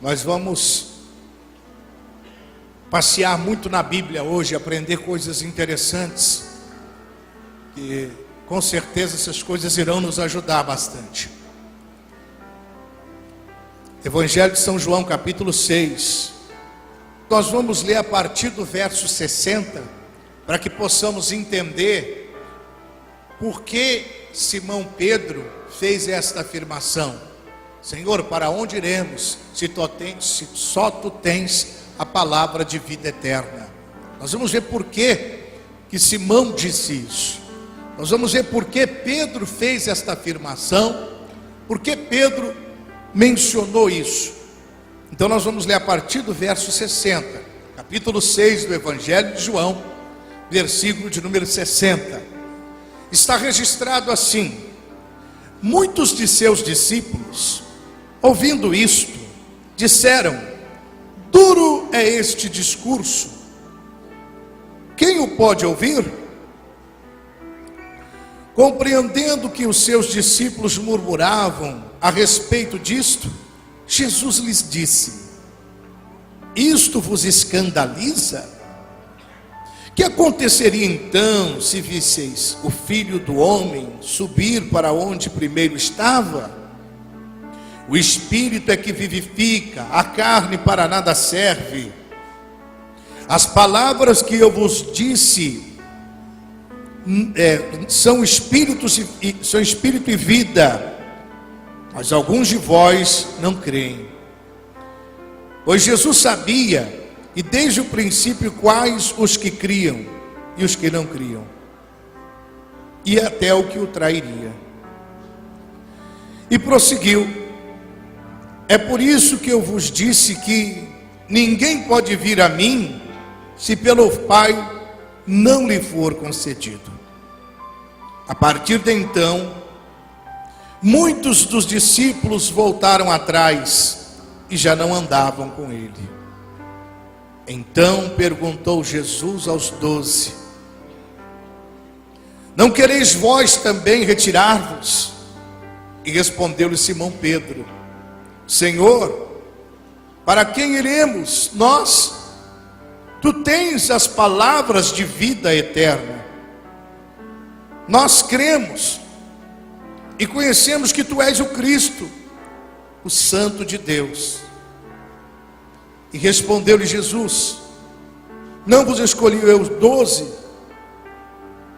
Nós vamos passear muito na Bíblia hoje, aprender coisas interessantes, que com certeza essas coisas irão nos ajudar bastante. Evangelho de São João, capítulo 6. Nós vamos ler a partir do verso 60, para que possamos entender por que Simão Pedro fez esta afirmação: Senhor, para onde iremos, se só Tu tens a palavra de vida eterna? Nós vamos ver por que Simão disse isso. Nós vamos ver por que Pedro fez esta afirmação, por que Pedro mencionou isso. Então nós vamos ler a partir do verso 60, capítulo 6 do Evangelho de João, versículo de número 60. Está registrado assim: muitos de seus discípulos, ouvindo isto, disseram: duro é este discurso, quem o pode ouvir? Compreendendo que os seus discípulos murmuravam a respeito disto, Jesus lhes disse: isto vos escandaliza? Que aconteceria então se visseis o Filho do Homem subir para onde primeiro estava? O Espírito é que vivifica, a carne para nada serve. As palavras que eu vos disse são espírito e vida, mas alguns de vós não creem. Pois Jesus sabia, e desde o princípio, quais os que criam e os que não criam, e até o que o trairia. E prosseguiu: é por isso que eu vos disse que ninguém pode vir a mim, se pelo Pai não lhe for concedido. A partir de então, muitos dos discípulos voltaram atrás e já não andavam com ele. Então perguntou Jesus aos 12: não quereis vós também retirar-vos? E respondeu-lhe Simão Pedro: Senhor, para quem iremos nós? Tu tens as palavras de vida eterna. Nós cremos e conhecemos que Tu és o Cristo, o Santo de Deus. E respondeu-lhe Jesus: não vos escolhi eu os 12?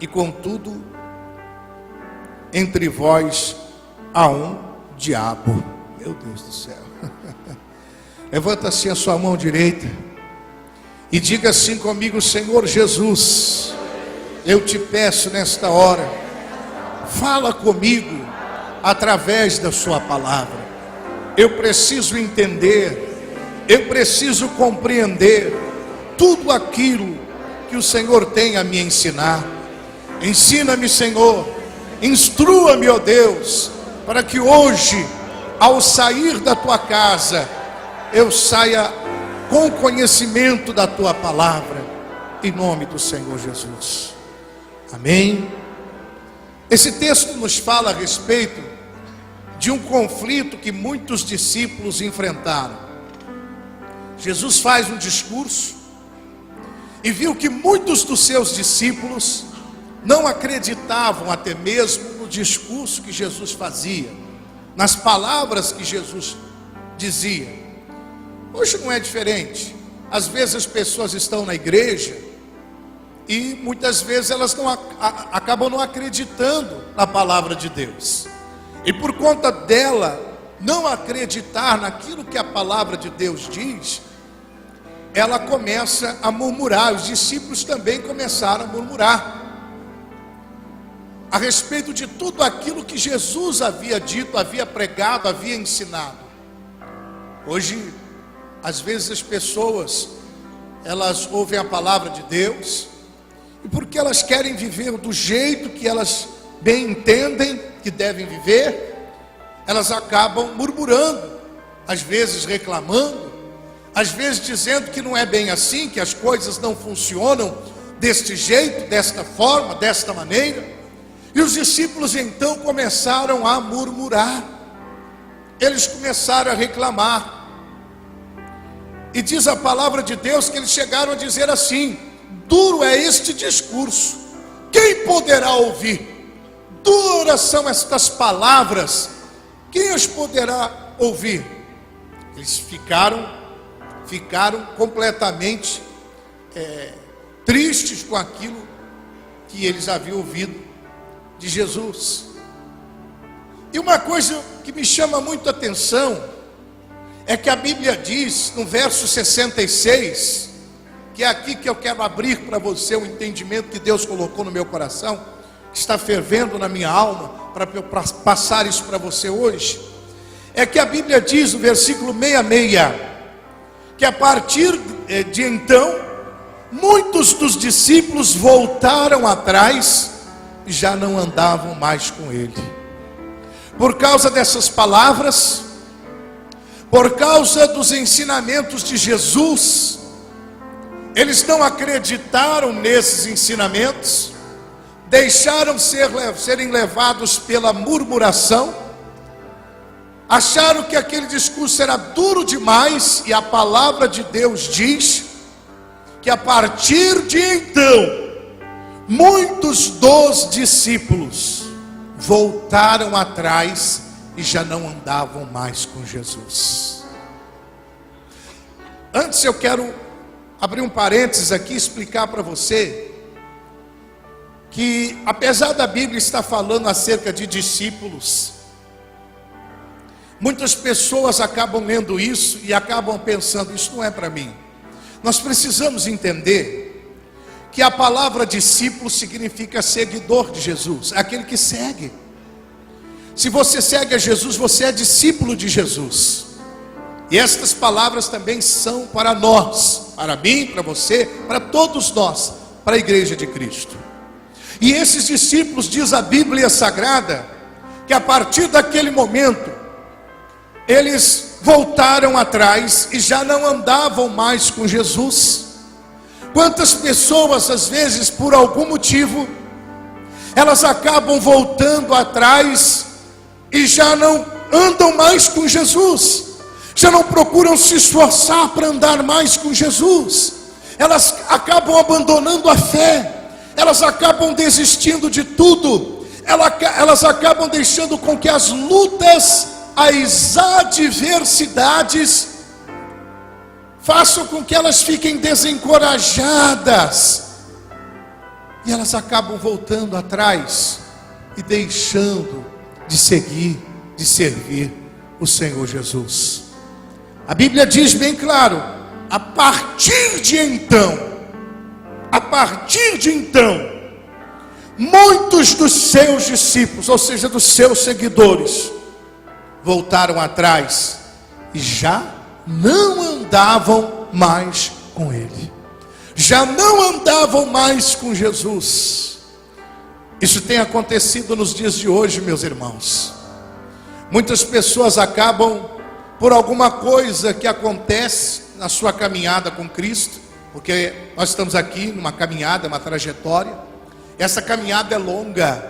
E contudo, entre vós há um diabo. Meu Deus do céu. Levanta assim a sua mão direita e diga assim comigo: Senhor Jesus, eu te peço nesta hora, fala comigo através da sua palavra. Eu preciso entender, eu preciso compreender tudo aquilo que o Senhor tem a me ensinar. Ensina-me, Senhor, instrua-me, ó Deus, para que hoje, ao sair da tua casa, eu saia com conhecimento da tua palavra, em nome do Senhor Jesus. Amém. Esse texto nos fala a respeito de um conflito que muitos discípulos enfrentaram. Jesus faz um discurso e viu que muitos dos seus discípulos não acreditavam até mesmo no discurso que Jesus fazia, nas palavras que Jesus dizia. Hoje não é diferente. Às vezes as pessoas estão na igreja e muitas vezes elas acabam não acreditando na palavra de Deus. E por conta dela não acreditar naquilo que a palavra de Deus diz, ela começa a murmurar. Os discípulos também começaram a murmurar a respeito de tudo aquilo que Jesus havia dito, havia pregado, havia ensinado. Hoje, às vezes as pessoas, elas ouvem a palavra de Deus, e porque elas querem viver do jeito que elas bem entendem que devem viver, elas acabam murmurando, às vezes reclamando, às vezes dizendo que não é bem assim, que as coisas não funcionam deste jeito, desta forma, desta maneira. E os discípulos então começaram a murmurar, eles começaram a reclamar. E diz a palavra de Deus que eles chegaram a dizer assim: duro é este discurso, quem poderá ouvir? Duras são estas palavras, quem as poderá ouvir? Eles ficaram completamente tristes com aquilo que eles haviam ouvido de Jesus. E uma coisa que me chama muito a atenção é que a Bíblia diz no verso 66, que é aqui que eu quero abrir para você o entendimento que Deus colocou no meu coração, que está fervendo na minha alma, para passar isso para você hoje. É que a Bíblia diz no versículo 66, que a partir de então, muitos dos discípulos voltaram atrás e já não andavam mais com ele. Por causa dessas palavras, por causa dos ensinamentos de Jesus, eles não acreditaram nesses ensinamentos, deixaram serem levados pela murmuração, acharam que aquele discurso era duro demais, e a palavra de Deus diz que a partir de então, muitos dos discípulos voltaram atrás e já não andavam mais com Jesus. Antes eu quero abrir um parênteses aqui e explicar para você que, apesar da Bíblia estar falando acerca de discípulos, muitas pessoas acabam lendo isso e acabam pensando: isso não é para mim. Nós precisamos entender que a palavra discípulo significa seguidor de Jesus, aquele que segue. Se você segue a Jesus, você é discípulo de Jesus. E estas palavras também são para nós, para mim, para você, para todos nós, para a igreja de Cristo. E esses discípulos, diz a Bíblia Sagrada, que a partir daquele momento, eles voltaram atrás e já não andavam mais com Jesus. Quantas pessoas, às vezes, por algum motivo, elas acabam voltando atrás e já não andam mais com Jesus, já não procuram se esforçar para andar mais com Jesus, elas acabam abandonando a fé, elas acabam desistindo de tudo, elas acabam deixando com que as lutas, as adversidades façam com que elas fiquem desencorajadas, e elas acabam voltando atrás e deixando de seguir, de servir o Senhor Jesus. A Bíblia diz bem claro: a partir de então, muitos dos seus discípulos, ou seja, dos seus seguidores, voltaram atrás e já não andavam mais com ele, já não andavam mais com Jesus. Isso tem acontecido nos dias de hoje, meus irmãos. Muitas pessoas acabam, por alguma coisa que acontece na sua caminhada com Cristo, porque nós estamos aqui numa caminhada, uma trajetória. Essa caminhada é longa,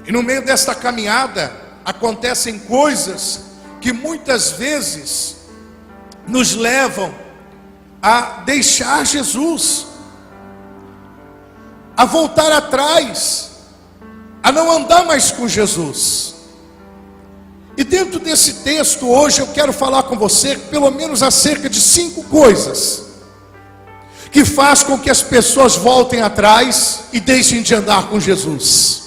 e no meio desta caminhada acontecem coisas que muitas vezes nos levam a deixar Jesus, a voltar atrás, a não andar mais com Jesus. E dentro desse texto hoje eu quero falar com você pelo menos acerca de 5 coisas que faz com que as pessoas voltem atrás e deixem de andar com Jesus.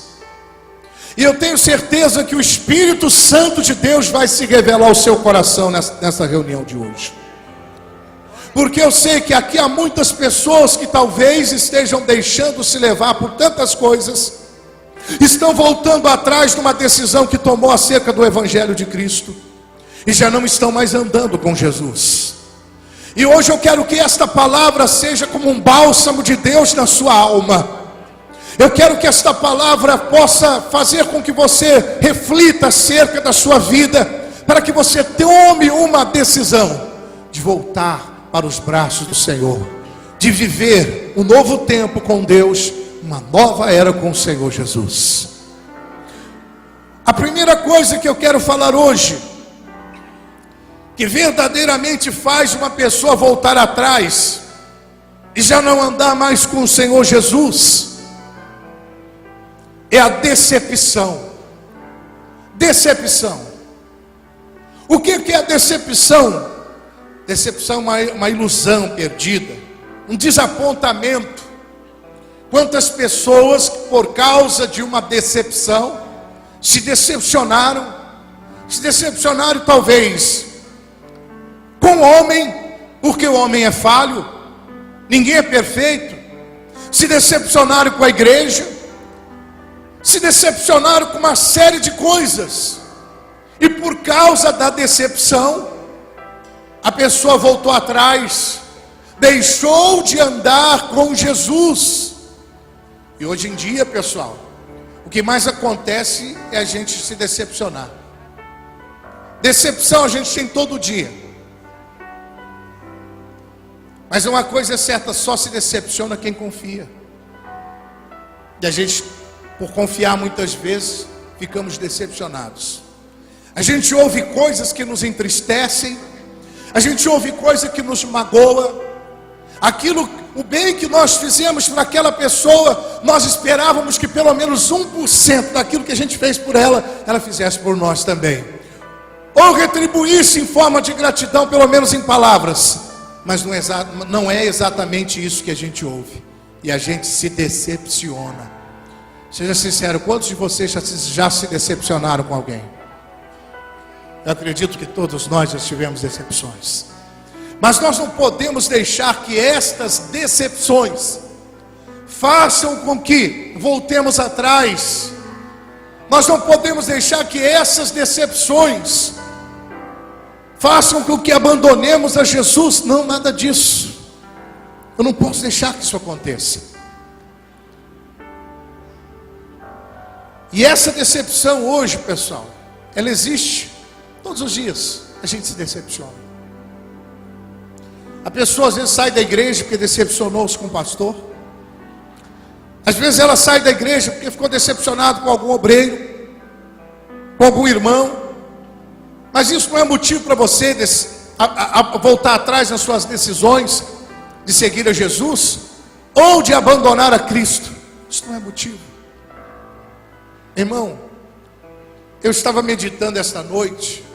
E eu tenho certeza que o Espírito Santo de Deus vai se revelar ao seu coração nessa reunião de hoje. Porque eu sei que aqui há muitas pessoas que talvez estejam deixando se levar por tantas coisas, estão voltando atrás de uma decisão que tomou acerca do Evangelho de Cristo, e já não estão mais andando com Jesus. E hoje eu quero que esta palavra seja como um bálsamo de Deus na sua alma. Eu quero que esta palavra possa fazer com que você reflita acerca da sua vida, para que você tome uma decisão de voltar para os braços do Senhor, de viver um novo tempo com Deus, uma nova era com o Senhor Jesus. A primeira coisa que eu quero falar hoje que verdadeiramente faz uma pessoa voltar atrás e já não andar mais com o Senhor Jesus, é a decepção. Decepção. O que é a decepção? Decepção é uma ilusão perdida, um desapontamento. Quantas pessoas, por causa de uma decepção, se decepcionaram talvez com o homem, porque o homem é falho, ninguém é perfeito. Se decepcionaram com a igreja, se decepcionaram com uma série de coisas, e por causa da decepção, a pessoa voltou atrás, deixou de andar com Jesus. E hoje em dia, pessoal, o que mais acontece é a gente se decepcionar. Decepção a gente tem todo dia. Mas uma coisa é certa, só se decepciona quem confia. E a gente, por confiar muitas vezes, ficamos decepcionados. A gente ouve coisas que nos entristecem, a gente ouve coisa que nos magoa. O bem que nós fizemos para aquela pessoa, nós esperávamos que pelo menos 1% daquilo que a gente fez por ela, ela fizesse por nós também, ou retribuísse em forma de gratidão, pelo menos em palavras. Mas não é exatamente isso que a gente ouve, e a gente se decepciona. Seja sincero, quantos de vocês já se decepcionaram com alguém? Eu acredito que todos nós já tivemos decepções. Mas nós não podemos deixar que estas decepções façam com que voltemos atrás. Nós não podemos deixar que essas decepções façam com que abandonemos a Jesus. Não, nada disso. Eu não posso deixar que isso aconteça. E essa decepção hoje, pessoal, ela existe todos os dias. A gente se decepciona. A pessoa às vezes sai da igreja porque decepcionou-se com o pastor. Às vezes ela sai da igreja porque ficou decepcionado com algum obreiro, com algum irmão. Mas isso não é motivo para você voltar atrás nas suas decisões de seguir a Jesus ou de abandonar a Cristo. Isso não é motivo. Irmão, eu estava meditando esta noite.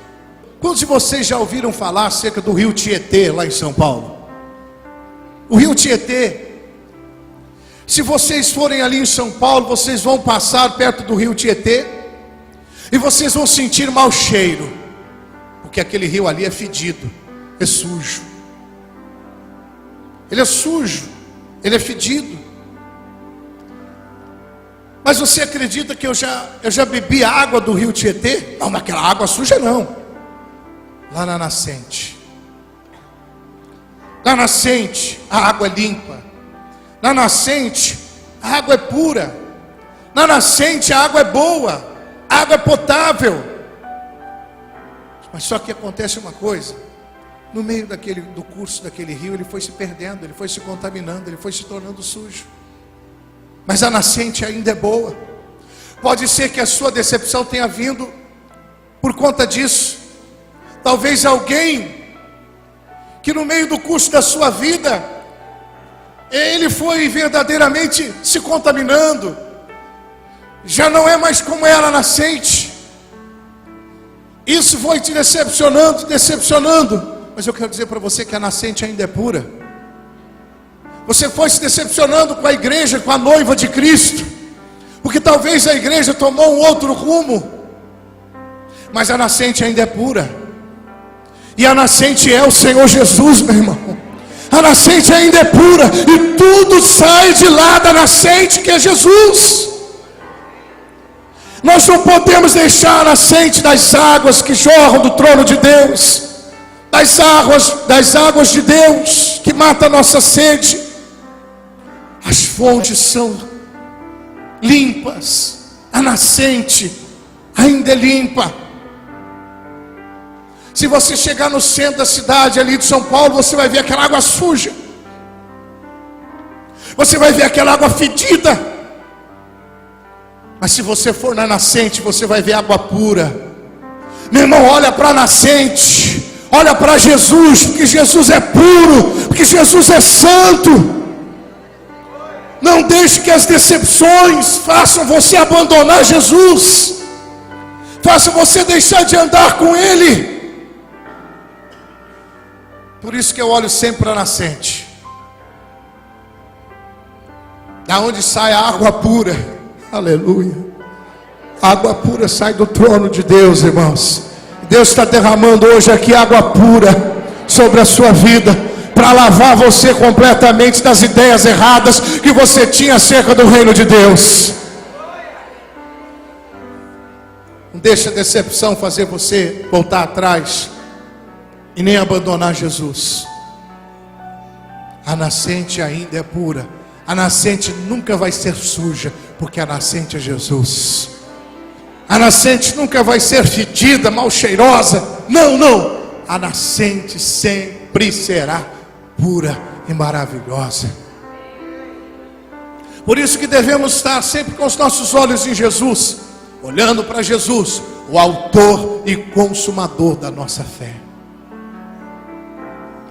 Quantos de vocês já ouviram falar acerca do rio Tietê, lá em São Paulo? O rio Tietê, se vocês forem ali em São Paulo, vocês vão passar perto do rio Tietê, e vocês vão sentir mau cheiro, porque aquele rio ali é fedido, é sujo. Ele é sujo, ele é fedido. Mas você acredita que eu já bebi água do rio Tietê? Não, naquela água suja não. Lá na nascente, a água é limpa. Na nascente, a água é pura. Na nascente, a água é boa, a água é potável. Mas só que acontece uma coisa: no meio do curso daquele rio, ele foi se perdendo, ele foi se contaminando, ele foi se tornando sujo. Mas a nascente ainda é boa. Pode ser que a sua decepção tenha vindo por conta disso. Talvez alguém que no meio do curso da sua vida, ele foi verdadeiramente se contaminando, já não é mais como era a nascente. Isso foi te decepcionando. Mas eu quero dizer para você que a nascente ainda é pura. Você foi se decepcionando com a igreja, com a noiva de Cristo, porque talvez a igreja tomou um outro rumo, mas a nascente ainda é pura. E a nascente é o Senhor Jesus, meu irmão. A nascente ainda é pura, e tudo sai de lá da nascente, que é Jesus. Nós não podemos deixar a nascente das águas que jorram do trono de Deus, das águas de Deus, que mata a nossa sede. As fontes são limpas, a nascente ainda é limpa. Se você chegar no centro da cidade ali de São Paulo, você vai ver aquela água suja, você vai ver aquela água fedida. Mas se você for na nascente, você vai ver água pura. Meu irmão, olha para a nascente, Olha para Jesus, porque Jesus é puro, porque Jesus é santo. Não deixe que as decepções façam você abandonar Jesus, façam você deixar de andar com Ele. Por isso que eu olho sempre para a nascente, da onde sai a água pura. Aleluia. A água pura sai do trono de Deus, irmãos. Deus está derramando hoje aqui água pura sobre a sua vida, para lavar você completamente das ideias erradas que você tinha acerca do reino de Deus. Não deixa a decepção fazer você voltar atrás e nem abandonar Jesus. A nascente ainda é pura. A nascente nunca vai ser suja, porque a nascente é Jesus. A nascente nunca vai ser fedida, mal cheirosa. Não, não. A nascente sempre será pura e maravilhosa. Por isso que devemos estar sempre com os nossos olhos em Jesus, olhando para Jesus, o autor e consumador da nossa fé.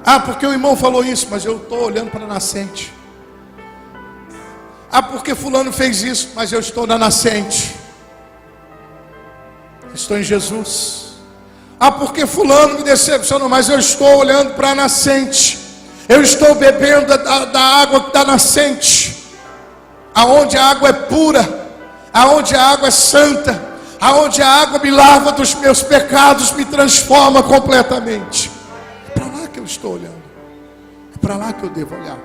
Ah, porque o irmão falou isso, mas eu estou olhando para a nascente. Ah, porque fulano fez isso, mas eu estou na nascente. Estou em Jesus. Ah, porque fulano me decepcionou, mas eu estou olhando para a nascente. Eu estou bebendo da água da nascente, aonde a água é pura, aonde a água é santa, aonde a água me lava dos meus pecados, me transforma completamente. É para lá que eu estou olhando, é para lá que eu devo olhar.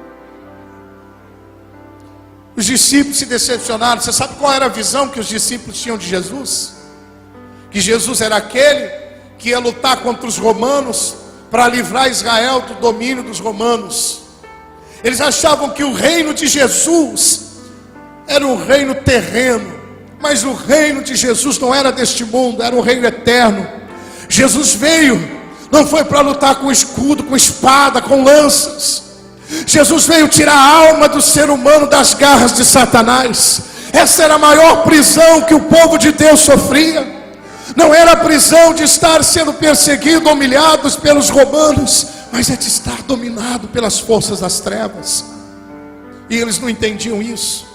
Os discípulos se decepcionaram. Você sabe qual era a visão que os discípulos tinham de Jesus? Que Jesus era aquele que ia lutar contra os romanos para livrar Israel do domínio dos romanos. Eles achavam que o reino de Jesus era um reino terreno, mas o reino de Jesus não era deste mundo, era um reino eterno. Jesus veio, não foi para lutar com escudo, com espada, com lanças. Jesus veio tirar a alma do ser humano das garras de Satanás. Essa era a maior prisão que o povo de Deus sofria. Não era a prisão de estar sendo perseguido, humilhados pelos romanos, mas é de estar dominado pelas forças das trevas. E eles não entendiam isso,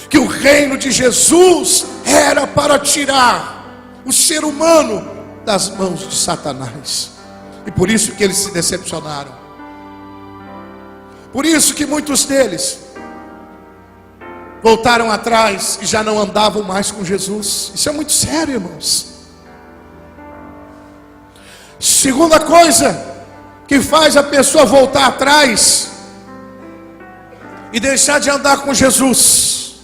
que o reino de Jesus era para tirar o ser humano das mãos de Satanás. E por isso que eles se decepcionaram. Por isso que muitos deles voltaram atrás e já não andavam mais com Jesus. Isso é muito sério, irmãos. Segunda coisa que faz a pessoa voltar atrás e deixar de andar com Jesus: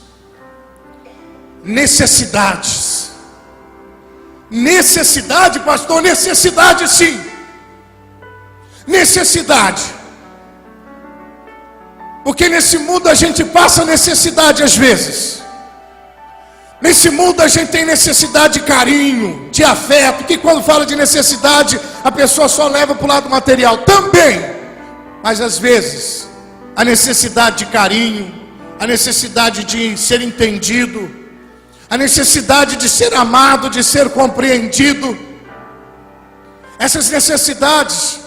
necessidades. Necessidade, pastor? Necessidade, sim. Necessidade. Porque nesse mundo a gente passa necessidade às vezes. Nesse mundo a gente tem necessidade de carinho, de afeto. Que quando fala de necessidade, a pessoa só leva para o lado material também. Mas às vezes a necessidade de carinho, a necessidade de ser entendido, a necessidade de ser amado, de ser compreendido, essas necessidades,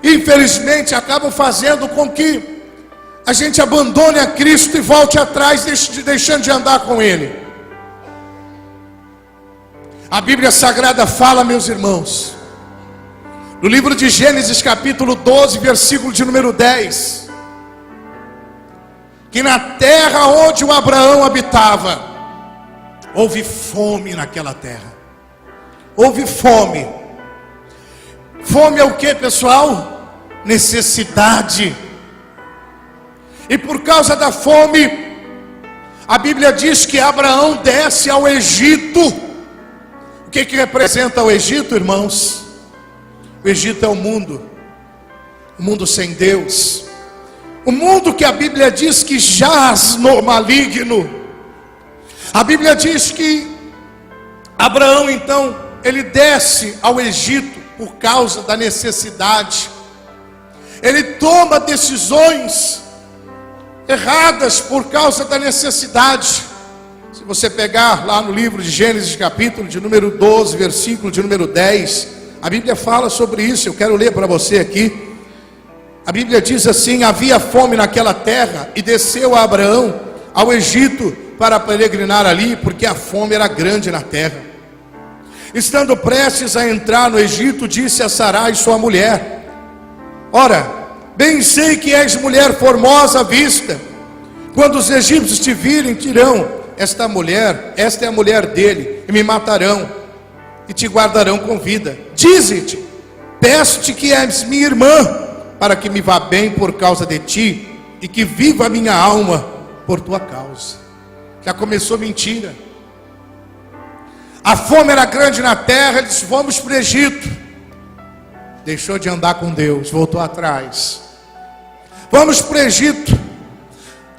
infelizmente, acabam fazendo com que a gente abandone a Cristo e volte atrás, deixando de andar com Ele. A Bíblia Sagrada fala, meus irmãos, no livro de Gênesis capítulo 12, versículo de número 10, que na terra onde o Abraão habitava, houve fome naquela terra. Houve fome. Fome é o que, pessoal? Necessidade. E por causa da fome, a Bíblia diz que Abraão desce ao Egito. O que representa o Egito, irmãos? O Egito é o mundo sem Deus, o mundo que a Bíblia diz que jaz no maligno. A Bíblia diz que Abraão, então, ele desce ao Egito por causa da necessidade. Ele toma decisões erradas por causa da necessidade. Se você pegar lá no livro de Gênesis capítulo de número 12, versículo de número 10, A Bíblia fala sobre isso, eu quero ler para você aqui. A Bíblia diz assim: havia fome naquela terra, e desceu Abraão ao Egito para peregrinar ali, porque a fome era grande na terra. Estando prestes a entrar no Egito, disse a Sarai, sua mulher: ora, bem sei que és mulher formosa à vista. Quando os egípcios te virem, dirão: esta é a mulher dele, e me matarão, e te guardarão com vida. Dize-te: peço-te que és minha irmã, para que me vá bem por causa de ti, e que viva a minha alma por tua causa. Já começou mentira. A fome era grande na terra, ele disse: vamos para o Egito. Deixou de andar com Deus, voltou atrás. Vamos para o Egito.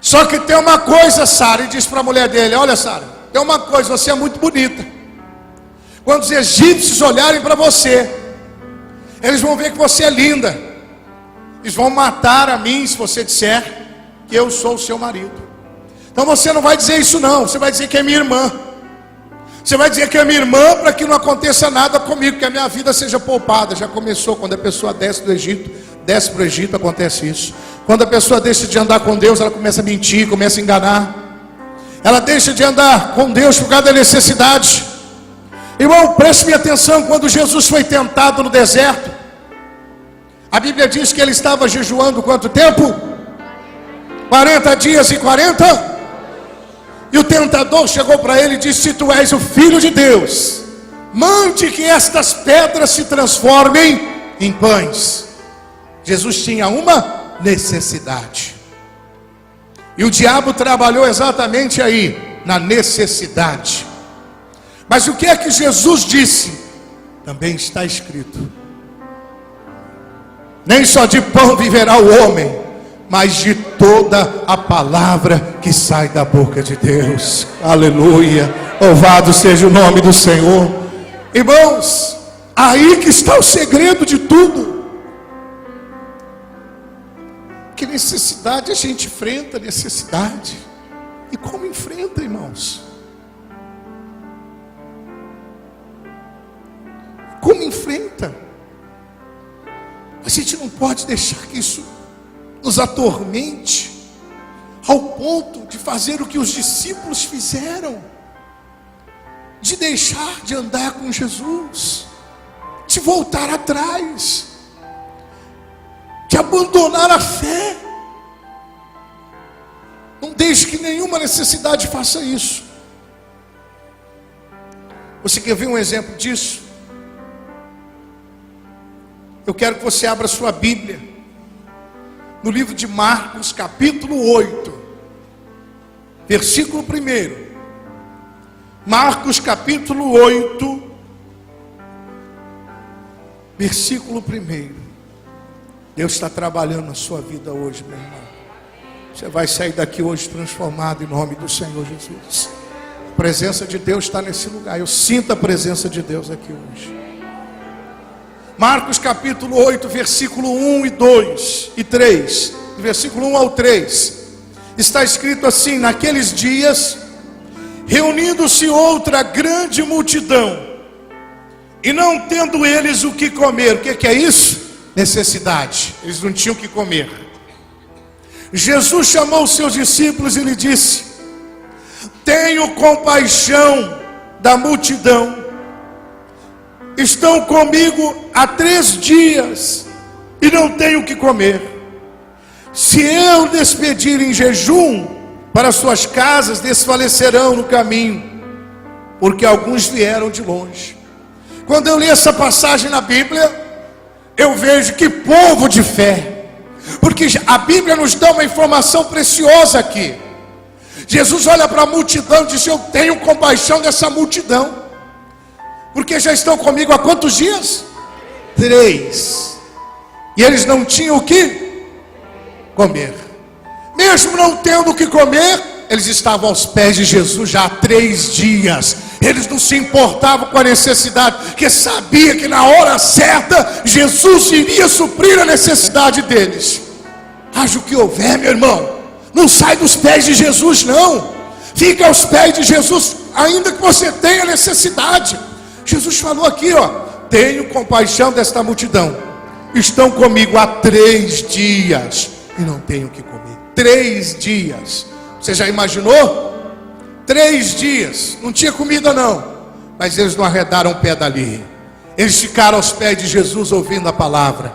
Só que tem uma coisa, Sara, e diz para a mulher dele: olha, Sara, tem uma coisa, você é muito bonita. Quando os egípcios olharem para você, eles vão ver que você é linda. Eles vão matar a mim se você disser que eu sou o seu marido. Então você não vai dizer isso não, você vai dizer que é minha irmã. Você vai dizer que é minha irmã, para que não aconteça nada comigo, que a minha vida seja poupada. Já começou, quando a pessoa desce do Egito, desce para o Egito, acontece isso. Quando a pessoa deixa de andar com Deus, ela começa a mentir, começa a enganar. Ela deixa de andar com Deus por causa da necessidade. Irmão, preste atenção, quando Jesus foi tentado no deserto, a Bíblia diz que ele estava jejuando quanto tempo? 40 dias e 40. E o tentador chegou para ele e disse: se tu és o Filho de Deus, mande que estas pedras se transformem em pães. Jesus tinha uma necessidade. E o diabo trabalhou exatamente aí, na necessidade. Mas o que é que Jesus disse? Também está escrito: nem só de pão viverá o homem, mas de toda a palavra que sai da boca de Deus. Aleluia, louvado seja o nome do Senhor. Irmãos, aí que está o segredo de tudo. Que necessidade a gente enfrenta, necessidade. E como enfrenta, irmãos? Como enfrenta? A gente não pode deixar que isso nos atormente ao ponto de fazer o que os discípulos fizeram, de deixar de andar com Jesus, de voltar atrás, de abandonar a fé. Não deixe que nenhuma necessidade faça isso. Você quer ver um exemplo disso? Eu quero que você abra sua Bíblia no livro de Marcos, capítulo 8, versículo 1. Marcos, capítulo 8, versículo 1. Deus está trabalhando na sua vida hoje, meu irmão. Você vai sair daqui hoje transformado em nome do Senhor Jesus. A presença de Deus está nesse lugar. Eu sinto a presença de Deus aqui hoje. Marcos capítulo 8, versículo 1 e 2 e 3, versículo 1 ao 3, está escrito assim: naqueles dias, reunindo-se outra grande multidão, e não tendo eles o que comer. O que é isso? Necessidade. Eles não tinham o que comer. Jesus chamou os seus discípulos e lhe disse: tenho compaixão da multidão. Estão comigo há 3 dias e não tenho o que comer. Se eu despedir em jejum, para suas casas desfalecerão no caminho, porque alguns vieram de longe. Quando eu li essa passagem na Bíblia, eu vejo que povo de fé, porque a Bíblia nos dá uma informação preciosa aqui. Jesus olha para a multidão e diz: eu tenho compaixão dessa multidão, porque já estão comigo há quantos dias? 3. E eles não tinham o que comer. Mesmo não tendo o que comer, eles estavam aos pés de Jesus já há 3 dias. Eles não se importavam com a necessidade, porque sabia que na hora certa Jesus iria suprir a necessidade deles. Haja o que houver, meu irmão, não sai dos pés de Jesus não. Fica aos pés de Jesus, ainda que você tenha necessidade. Jesus falou aqui, tenho compaixão desta multidão. Estão comigo há 3 dias e não tenho o que comer. 3 dias. Você já imaginou? 3 dias, não tinha comida não, mas eles não arredaram o pé dali. Eles ficaram aos pés de Jesus ouvindo a palavra.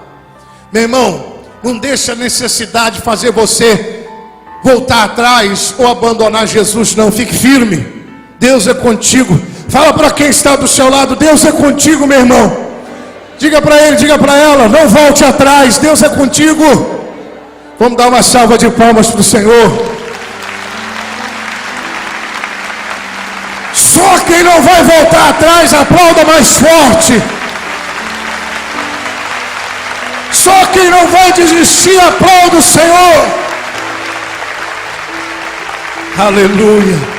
Meu irmão, não deixa a necessidade fazer você voltar atrás ou abandonar Jesus, não. Fique firme. Deus é contigo. Fala para quem está do seu lado: Deus é contigo, meu irmão. Diga para ele, diga para ela: não volte atrás, Deus é contigo. Vamos dar uma salva de palmas para o Senhor. Só quem não vai voltar atrás, aplauda mais forte. Só quem não vai desistir, aplauda o Senhor. Aleluia.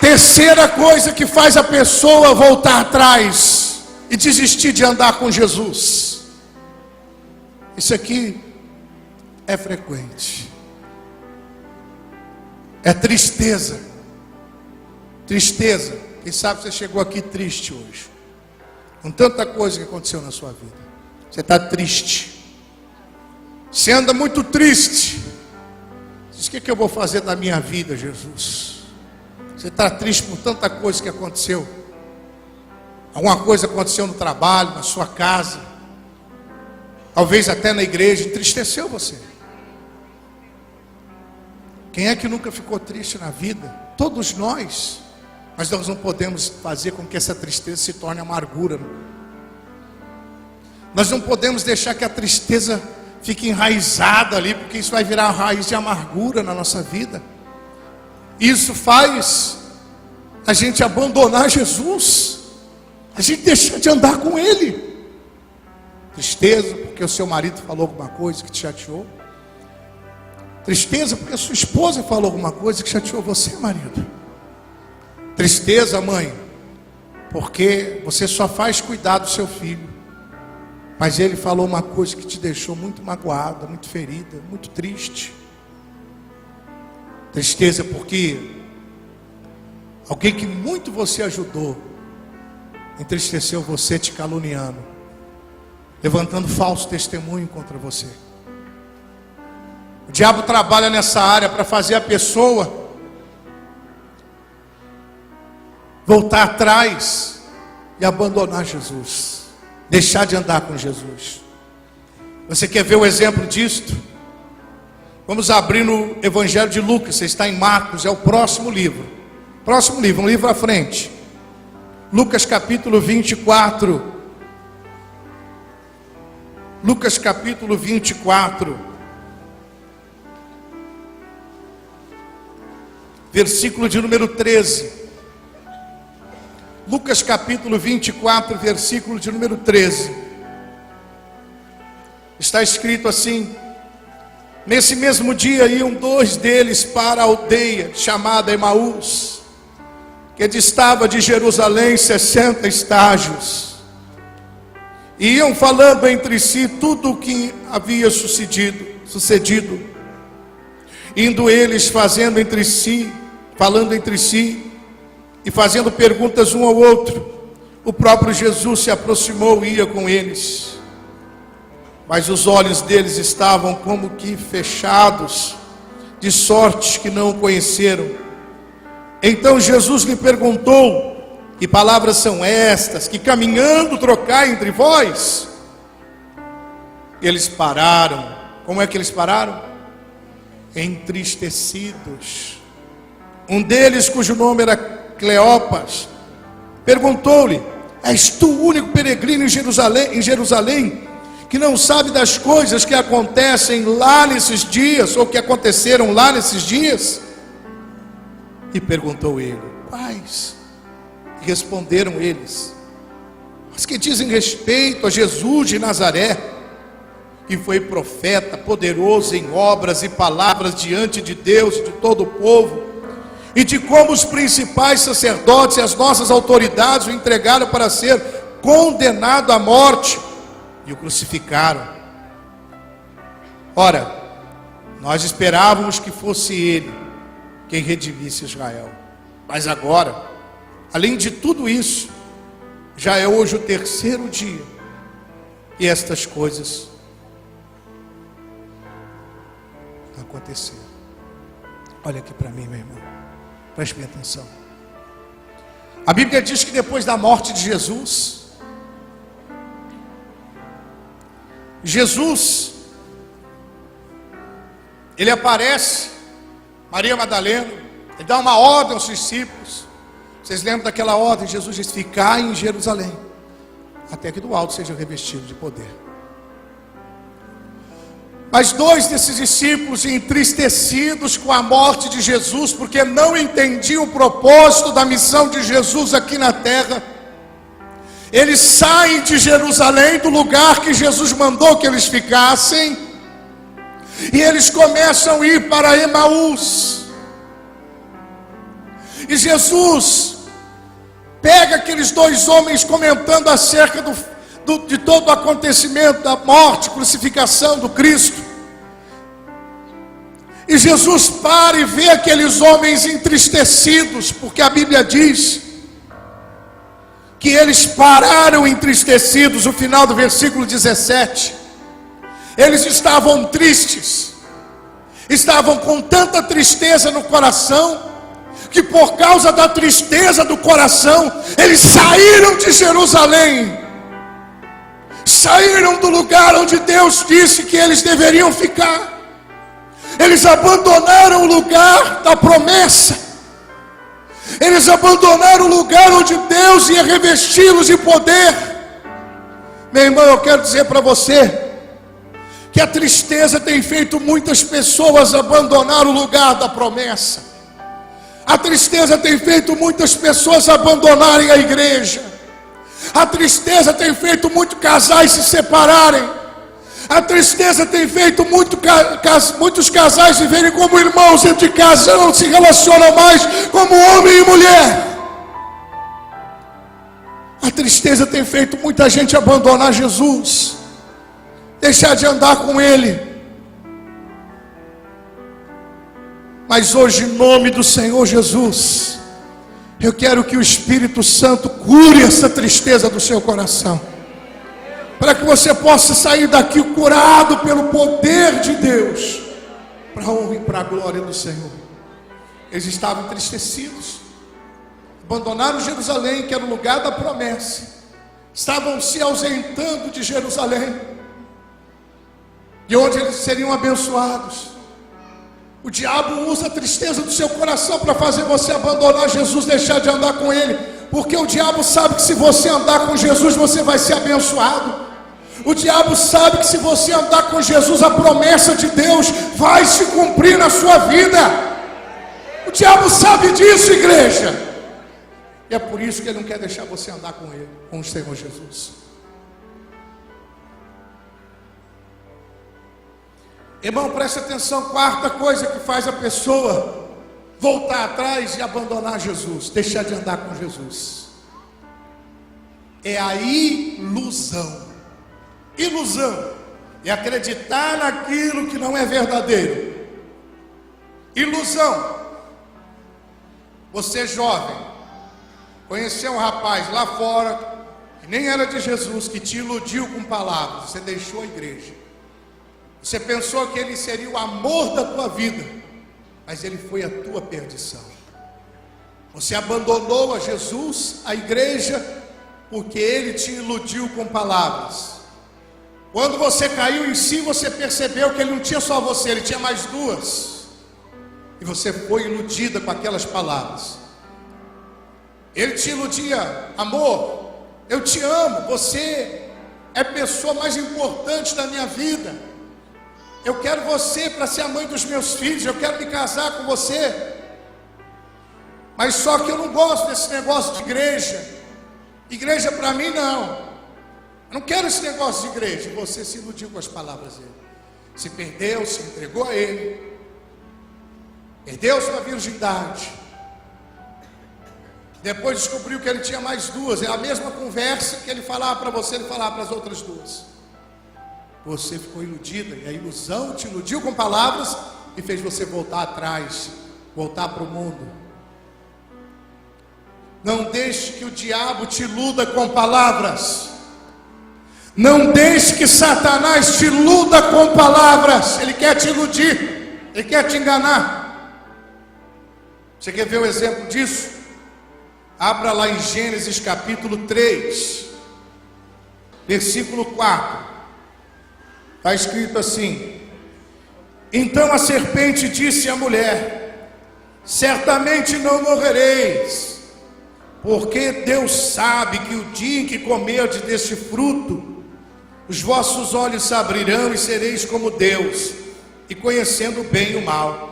Terceira coisa que faz a pessoa voltar atrás e desistir de andar com Jesus. Isso aqui é frequente. É tristeza. Tristeza. Quem sabe você chegou aqui triste hoje, com tanta coisa que aconteceu na sua vida. Você está triste. Você anda muito triste. Diz: o que eu vou fazer da minha vida, Jesus? Você está triste por tanta coisa que aconteceu. Alguma coisa aconteceu no trabalho, na sua casa, talvez até na igreja, entristeceu você. Quem é que nunca ficou triste na vida? Todos nós. Mas nós não podemos fazer com que essa tristeza se torne amargura. Nós não podemos deixar que a tristeza fique enraizada ali, porque isso vai virar raiz de amargura na nossa vida. Isso faz a gente abandonar Jesus, a gente deixar de andar com Ele. Tristeza porque o seu marido falou alguma coisa que te chateou. Tristeza porque a sua esposa falou alguma coisa que chateou você, marido. Tristeza, mãe, porque você só faz cuidar do seu filho, mas ele falou uma coisa que te deixou muito magoada, muito ferida, muito triste. Tristeza porque alguém que muito você ajudou entristeceu você, te caluniando, levantando falso testemunho contra você. O diabo trabalha nessa área para fazer a pessoa voltar atrás e abandonar Jesus, deixar de andar com Jesus. Você quer ver o exemplo disto? Vamos abrir no Evangelho de Lucas. Você está em Marcos, é o próximo livro. Um livro à frente. Lucas capítulo 24. Lucas capítulo 24. Versículo de número 13. Lucas capítulo 24, versículo de número 13. Está escrito assim: nesse mesmo dia iam 2 deles para a aldeia chamada Emaús, que distava de Jerusalém 60 estágios. E iam falando entre si tudo o que havia sucedido. Indo eles falando entre si e fazendo perguntas um ao outro, o próprio Jesus se aproximou e ia com eles. Mas os olhos deles estavam como que fechados, de sorte que não o conheceram. Então Jesus lhe perguntou: que palavras são estas que caminhando trocai entre vós? Eles pararam. Como é que eles pararam? Entristecidos. Um deles, cujo nome era Cleopas, perguntou-lhe: és tu o único peregrino em Jerusalém que não sabe das coisas que acontecem lá nesses dias, ou que aconteceram lá nesses dias? E perguntou ele: quais? E responderam eles: as que dizem respeito a Jesus de Nazaré, que foi profeta, poderoso em obras e palavras diante de Deus e de todo o povo, e de como os principais sacerdotes e as nossas autoridades o entregaram para ser condenado à morte e o crucificaram. Ora, nós esperávamos que fosse ele quem redimisse Israel, mas agora Além de tudo isso, já é hoje o terceiro dia e estas coisas aconteceram. Olha aqui para mim, meu irmão, preste bem atenção. A Bíblia diz que depois da morte de Jesus, ele aparece, Maria Madalena, ele dá uma ordem aos discípulos. Vocês lembram daquela ordem? Jesus diz: ficai em Jerusalém, até que do alto seja revestido de poder. Mas dois desses discípulos, entristecidos com a morte de Jesus, porque não entendiam o propósito da missão de Jesus aqui na terra, eles saem de Jerusalém, do lugar que Jesus mandou que eles ficassem, e eles começam a ir para Emaús. E Jesus pega aqueles dois homens comentando acerca de todo o acontecimento da morte, crucificação do Cristo. E Jesus para e vê aqueles homens entristecidos, porque a Bíblia diz que eles pararam entristecidos. O final do versículo 17, eles estavam tristes, estavam com tanta tristeza no coração, que por causa da tristeza do coração, eles saíram de Jerusalém, saíram do lugar onde Deus disse que eles deveriam ficar. Eles abandonaram o lugar da promessa, eles abandonaram o lugar onde Deus ia revesti-los de poder. Meu irmão, eu quero dizer para você que a tristeza tem feito muitas pessoas abandonar o lugar da promessa. A tristeza tem feito muitas pessoas abandonarem a igreja. A tristeza tem feito muitos casais se separarem. A tristeza tem feito muitos casais viverem como irmãos dentro de casa, não se relacionam mais como homem e mulher. A tristeza tem feito muita gente abandonar Jesus, deixar de andar com Ele. Mas hoje, em nome do Senhor Jesus, eu quero que o Espírito Santo cure essa tristeza do seu coração, para que você possa sair daqui curado pelo poder de Deus, para a honra e para a glória do Senhor. Eles estavam entristecidos, abandonaram Jerusalém, que era o lugar da promessa, estavam se ausentando de Jerusalém, de onde eles seriam abençoados. O diabo usa a tristeza do seu coração para fazer você abandonar Jesus, deixar de andar com Ele, porque o diabo sabe que se você andar com Jesus, você vai ser abençoado. O diabo sabe que se você andar com Jesus, a promessa de Deus vai se cumprir na sua vida. O diabo sabe disso, igreja, e é por isso que ele não quer deixar você andar com Ele, com o Senhor Jesus. Irmão, preste atenção, quarta coisa que faz a pessoa voltar atrás e abandonar Jesus, deixar de andar com Jesus, é a ilusão. Ilusão é acreditar naquilo que não é verdadeiro. Ilusão. Você jovem, conheceu um rapaz lá fora, que nem era de Jesus, que te iludiu com palavras, você deixou a igreja. Você pensou que ele seria o amor da tua vida, mas ele foi a tua perdição. Você abandonou a Jesus, a igreja, porque ele te iludiu com palavras. Quando você caiu em si, você percebeu que ele não tinha só você, ele tinha mais duas. E você foi iludida com aquelas palavras. Ele te iludia: amor, eu te amo, você é a pessoa mais importante da minha vida. Eu quero você para ser a mãe dos meus filhos, eu quero me casar com você. Mas só que eu não gosto desse negócio de igreja. Igreja para mim não. Eu não quero esse negócio de igreja. E você se iludiu com as palavras dele. Se perdeu, se entregou a ele. Perdeu sua virgindade. Depois descobriu que ele tinha mais duas. É a mesma conversa que ele falava para você, ele falava para as outras duas. Você ficou iludida, e a ilusão te iludiu com palavras e fez você voltar atrás, voltar para o mundo. Não deixe que o diabo te iluda com palavras. Não deixe que Satanás te iluda com palavras. Ele quer te iludir, ele quer te enganar. Você quer ver o exemplo disso? Abra lá em Gênesis capítulo 3, versículo 4. Está escrito assim: então a serpente disse à mulher: certamente não morrereis, porque Deus sabe que o dia em que comerdes deste fruto, os vossos olhos se abrirão e sereis como Deus, e conhecendo o bem e o mal.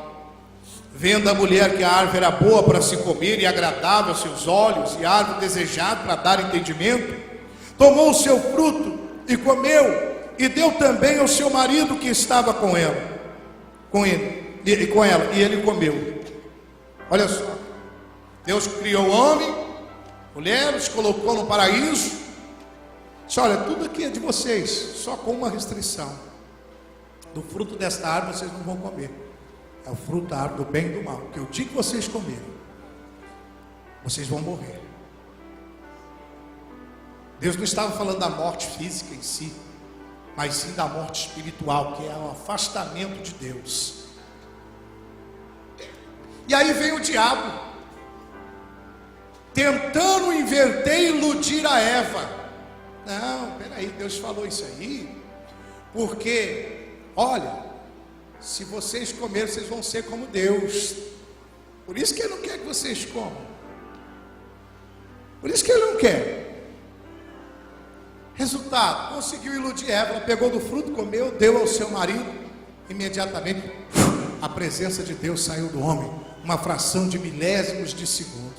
Vendo a mulher que a árvore era boa para se comer e agradável aos seus olhos, e árvore desejada para dar entendimento, tomou o seu fruto e comeu, e deu também ao seu marido que estava com ela, e ele comeu. Olha só, Deus criou o homem, mulher, os colocou no paraíso. Disse: olha, tudo aqui é de vocês, só com uma restrição: do fruto desta árvore vocês não vão comer. É o fruto da árvore do bem e do mal, que o dia que vocês comerem, vocês vão morrer. Deus não estava falando da morte física em si, mas sim da morte espiritual, que é o afastamento de Deus. E aí vem o diabo, tentando inverter e iludir a Eva. Não, peraí, Deus falou isso aí, porque, olha, se vocês comerem, vocês vão ser como Deus. Por isso que Ele não quer que vocês comam. Por isso que Ele não quer. Resultado, conseguiu iludir Eva. Ela pegou do fruto, comeu, deu ao seu marido. Imediatamente a presença de Deus saiu do homem, uma fração de milésimos de segundos.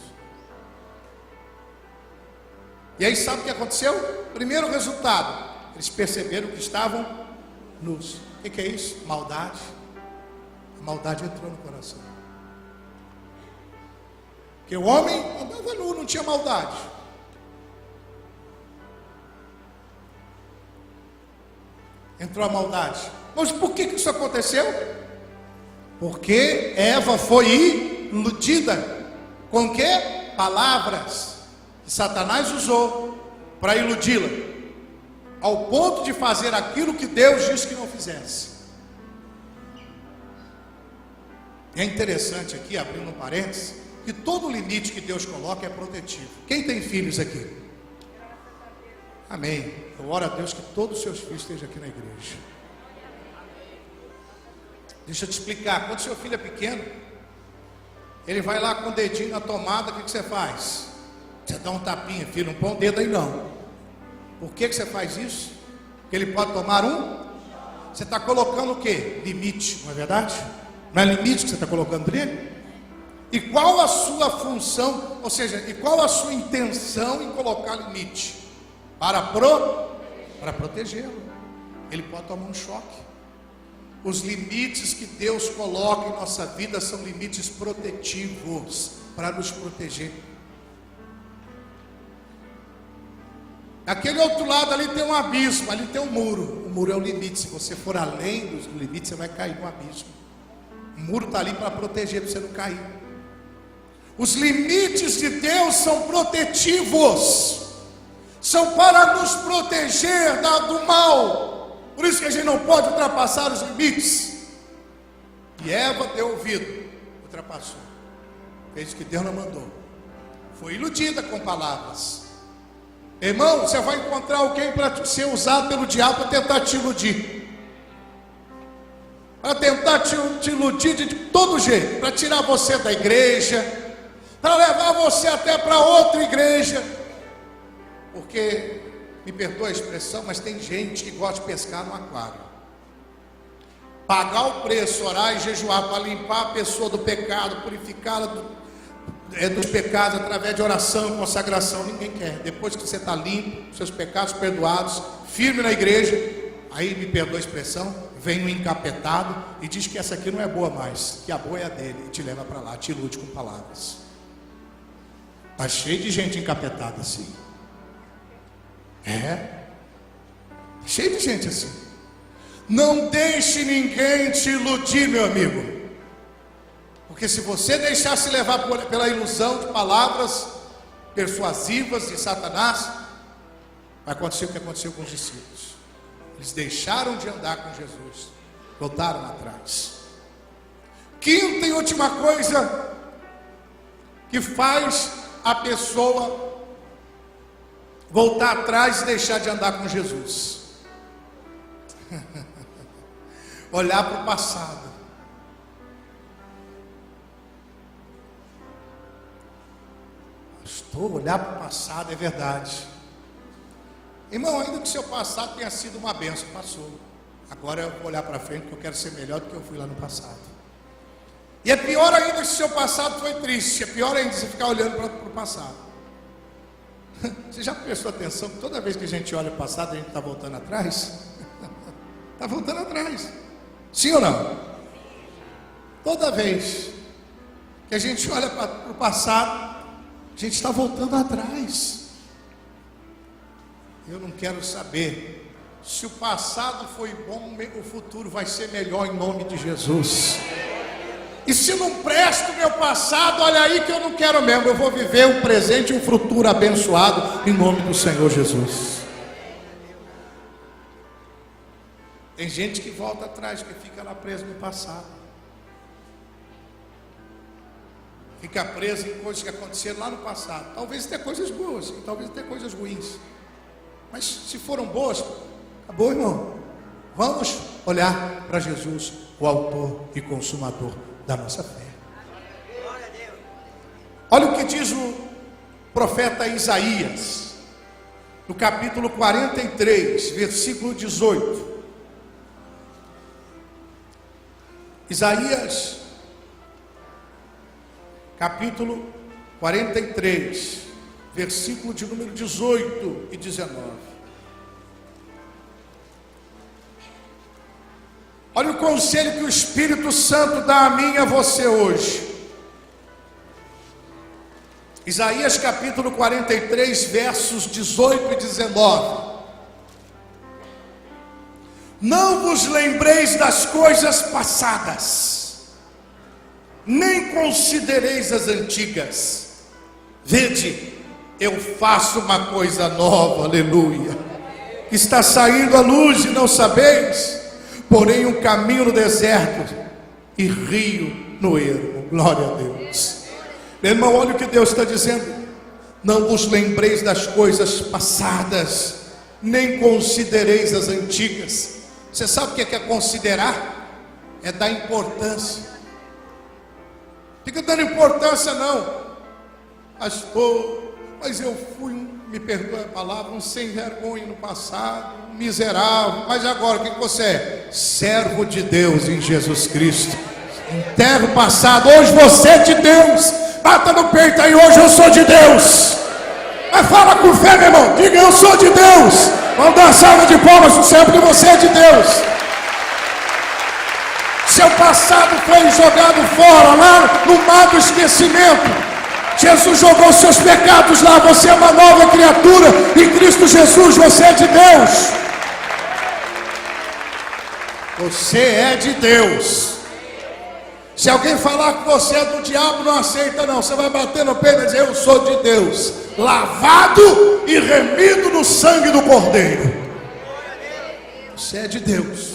E aí sabe o que aconteceu? Primeiro resultado, eles perceberam que estavam nus. O que é isso? Maldade. A maldade entrou no coração. Porque o homem andava nu, não tinha maldade. Entrou a maldade. Mas por que isso aconteceu? Porque Eva foi iludida. Com que? Palavras que Satanás usou para iludi-la, ao ponto de fazer aquilo que Deus disse que não fizesse. É interessante aqui, abrindo um parênteses, que todo limite que Deus coloca é protetivo. Quem tem filhos aqui? Amém. Eu oro a Deus que todos os seus filhos estejam aqui na igreja. Deixa eu te explicar. Quando seu filho é pequeno, ele vai lá com o dedinho na tomada, o que você faz? Você dá um tapinha: filho, não põe o dedo aí não. Por que você faz isso? Porque ele pode tomar Você está colocando o quê? Limite, não é verdade? Não é limite que você está colocando nele? E qual a sua função, ou seja, e qual a sua intenção em colocar limite? Para protegê-lo. Ele pode tomar um choque. Os limites que Deus coloca em nossa vida são limites protetivos, para nos proteger. Aquele outro lado ali tem um abismo, ali tem um muro. O muro é o limite. Se você for além do limite, você vai cair no abismo. O muro está ali para proteger, para você não cair. Os limites de Deus são protetivos, são para nos proteger do mal. Por isso que a gente não pode ultrapassar os limites. E Eva deu ouvido, ultrapassou, fez o que Deus não mandou, foi iludida com palavras. Irmão, você vai encontrar alguém para ser usado pelo diabo para tentar te iludir, para tentar te iludir de todo jeito, para tirar você da igreja, para levar você até para outra igreja. Porque, me perdoa a expressão, mas tem gente que gosta de pescar no aquário. Pagar o preço, orar e jejuar para limpar a pessoa do pecado, purificá-la dos pecados através de oração e consagração, ninguém quer. Depois que você está limpo, seus pecados perdoados, firme na igreja, aí, me perdoa a expressão, vem um encapetado e diz que essa aqui não é boa mais, que a boa é a dele, e te leva para lá, te ilude com palavras. Está cheio de gente encapetada assim. Cheio de gente assim. Não deixe ninguém te iludir, meu amigo. Porque se você deixar se levar pela ilusão de palavras, persuasivas de Satanás, vai acontecer o que aconteceu com os discípulos. Eles deixaram de andar com Jesus, voltaram atrás. Quinta e última coisa que faz a pessoa voltar atrás e deixar de andar com Jesus: olhar para o passado. Olhar para o passado, é verdade. Irmão, ainda que o seu passado tenha sido uma bênção, passou. Agora eu vou olhar para frente, porque eu quero ser melhor do que eu fui lá no passado. E é pior ainda se o seu passado foi triste. É pior ainda você ficar olhando para o passado. Você já prestou atenção que toda vez que a gente olha para o passado, a gente está voltando atrás? Está voltando atrás. Sim ou não? Toda vez que a gente olha para o passado, a gente está voltando atrás. Eu não quero saber se o passado foi bom, o futuro vai ser melhor em nome de Jesus. E se não presta o meu passado, olha aí que eu não quero mesmo. Eu vou viver um presente e um futuro abençoado em nome do Senhor Jesus. Tem gente que volta atrás, que fica lá preso no passado. Fica preso em coisas que aconteceram lá no passado. Talvez tenha coisas boas, e talvez tenha coisas ruins. Mas se foram boas, acabou, irmão. Vamos olhar para Jesus, o autor e consumador da nossa fé. Olha o que diz o profeta Isaías, no capítulo 43, versículo 18. Isaías, capítulo 43, versículo de número 18 e 19. Olha o conselho que o Espírito Santo dá a mim e a você hoje. Isaías capítulo 43, versos 18 e 19. Não vos lembreis das coisas passadas, nem considereis as antigas. Vede, eu faço uma coisa nova, aleluia. Está saindo a luz e não sabeis? Porém um caminho no deserto e rio no ermo. Glória a Deus. Meu irmão, olha o que Deus está dizendo. Não vos lembreis das coisas passadas, nem considereis as antigas. Você sabe o que é considerar? É dar importância. Fica dando importância não. Pastor, mas eu fui, me perdoe a palavra, um sem vergonha no passado, um miserável. Mas agora o que você é? Servo de Deus em Jesus Cristo. Enterra o passado. Hoje você é de Deus. Bata no peito aí, hoje eu sou de Deus. Mas fala com fé, meu irmão. Diga, eu sou de Deus. Vamos dar uma salva de palmas no céu, porque você é de Deus. Seu passado foi jogado fora, lá no mar do esquecimento. Jesus jogou seus pecados lá. Você é uma nova criatura em Cristo Jesus. Você é de Deus. Você é de Deus. Se alguém falar que você é do diabo, não aceita não. Você vai bater no peito e dizer, eu sou de Deus, lavado e remido no sangue do Cordeiro. Você é de Deus.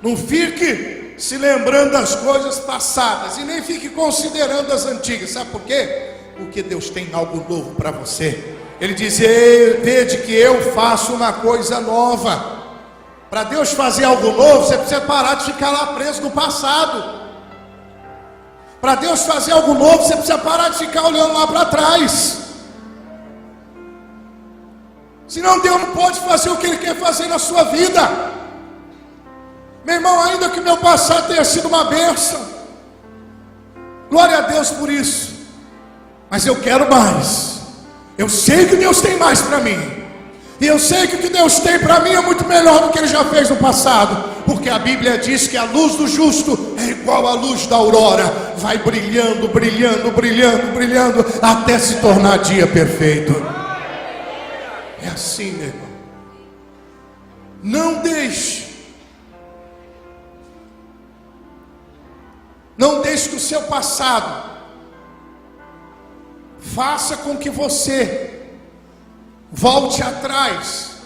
Não fique se lembrando das coisas passadas e nem fique considerando as antigas. Sabe por quê? Porque Deus tem algo novo para você. Ele diz, vede que eu faço uma coisa nova. Para Deus fazer algo novo, você precisa parar de ficar lá preso no passado. Para Deus fazer algo novo, você precisa parar de ficar olhando lá para trás. Senão Deus não pode fazer o que Ele quer fazer na sua vida. Meu irmão, ainda que meu passado tenha sido uma bênção, glória a Deus por isso, mas eu quero mais. Eu sei que Deus tem mais para mim. E eu sei que o que Deus tem para mim é muito melhor do que Ele já fez no passado. Porque a Bíblia diz que a luz do justo é igual à luz da aurora. Vai brilhando, brilhando, brilhando, brilhando, até se tornar dia perfeito. É assim, meu irmão. Não deixe que o seu passado faça com que você volte atrás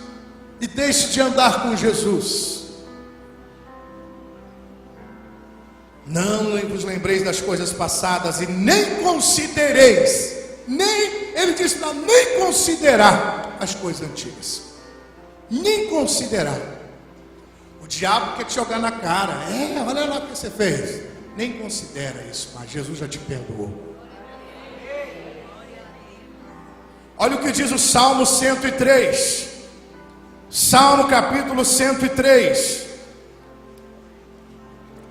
e deixe de andar com Jesus. Não vos lembreis das coisas passadas e nem considereis, ele diz para nem considerar as coisas antigas, nem considerar. O diabo quer te jogar na cara, olha lá o que você fez, nem considera isso, mas Jesus já te perdoou. Olha o que diz o Salmo 103, Salmo capítulo 103,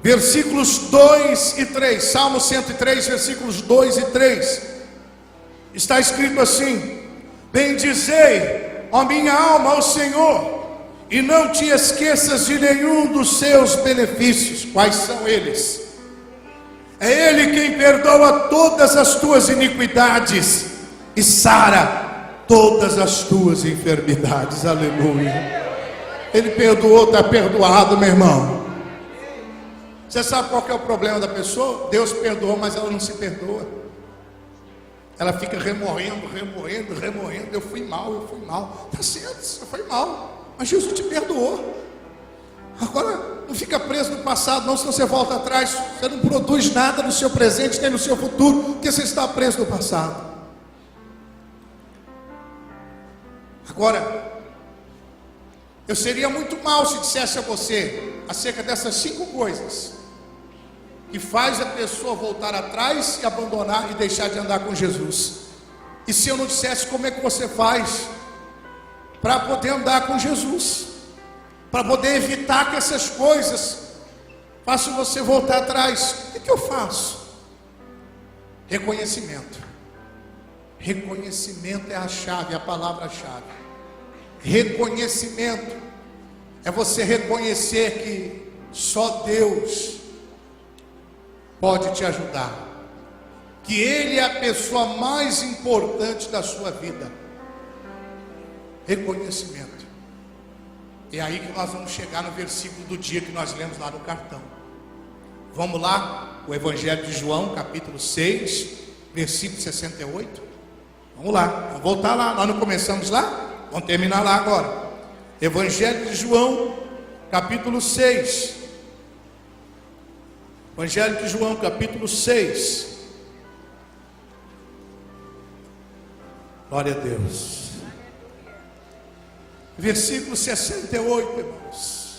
versículos 2 e 3, Salmo 103, versículos 2 e 3, está escrito assim: bendizei, ó minha alma, ao Senhor, e não te esqueças de nenhum dos seus benefícios. Quais são eles? É Ele quem perdoa todas as tuas iniquidades e sara todas as tuas enfermidades. Aleluia. Ele perdoou, está perdoado, meu irmão. Você sabe qual que é o problema da pessoa? Deus perdoou, mas ela não se perdoa. Ela fica remoendo. Eu fui mal. Está certo, você foi mal, mas Jesus te perdoou. Agora, não fica preso no passado não, senão você volta atrás. Você não produz nada no seu presente, nem no seu futuro, porque você está preso no passado. Agora, eu seria muito mal se dissesse a você acerca dessas 5 coisas que faz a pessoa voltar atrás e abandonar e deixar de andar com Jesus. E se eu não dissesse como é que você faz para poder andar com Jesus, para poder evitar que essas coisas façam você voltar atrás? O que eu faço? Reconhecimento. Reconhecimento é a chave, a palavra-chave. Reconhecimento é você reconhecer que só Deus pode te ajudar, que Ele é a pessoa mais importante da sua vida. Reconhecimento. É aí que nós vamos chegar no versículo do dia que nós lemos lá no cartão. Vamos lá, o Evangelho de João, capítulo 6, versículo 68. Vamos lá, vamos voltar lá. Nós não começamos lá? Vamos terminar lá agora. Evangelho de João, capítulo 6. Evangelho de João, capítulo 6. Glória a Deus. Versículo 68, irmãos.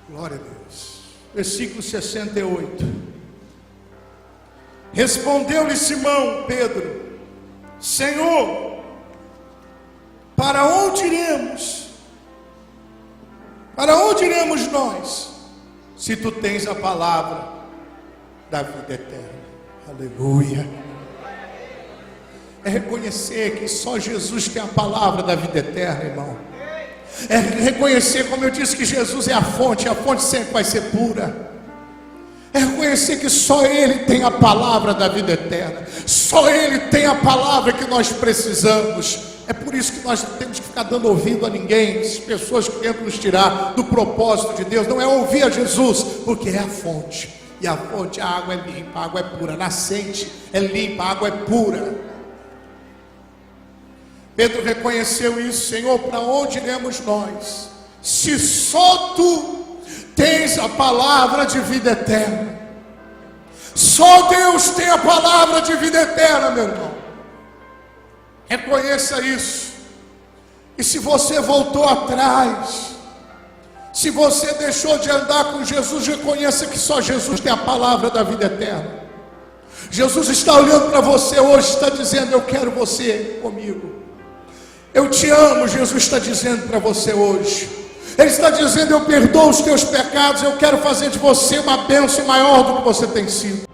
Glória a Deus. Versículo 68. Respondeu-lhe Simão Pedro: Senhor, para onde iremos? Para onde iremos nós, se tu tens a palavra da vida eterna? Aleluia. É reconhecer que só Jesus tem a palavra da vida eterna, irmão. É reconhecer, como eu disse, que Jesus é a fonte sempre vai ser pura. É reconhecer que só Ele tem a palavra da vida eterna. Só Ele tem a palavra que nós precisamos. É por isso que nós temos que ficar dando ouvido a ninguém, as pessoas que tentam nos tirar do propósito de Deus. Não é ouvir a Jesus, porque é a fonte. E a fonte, a água é limpa, a água é pura. A nascente é limpa, a água é pura. Pedro reconheceu isso. Senhor, para onde iremos nós, se só Tu tens a palavra de vida eterna? Só Deus tem a palavra de vida eterna, meu irmão. Reconheça isso. E se você voltou atrás, se você deixou de andar com Jesus, reconheça que só Jesus tem a palavra da vida eterna. Jesus está olhando para você hoje, está dizendo: eu quero você comigo. Eu te amo. Jesus está dizendo para você hoje. Ele está dizendo: eu perdoo os teus pecados, eu quero fazer de você uma bênção maior do que você tem sido.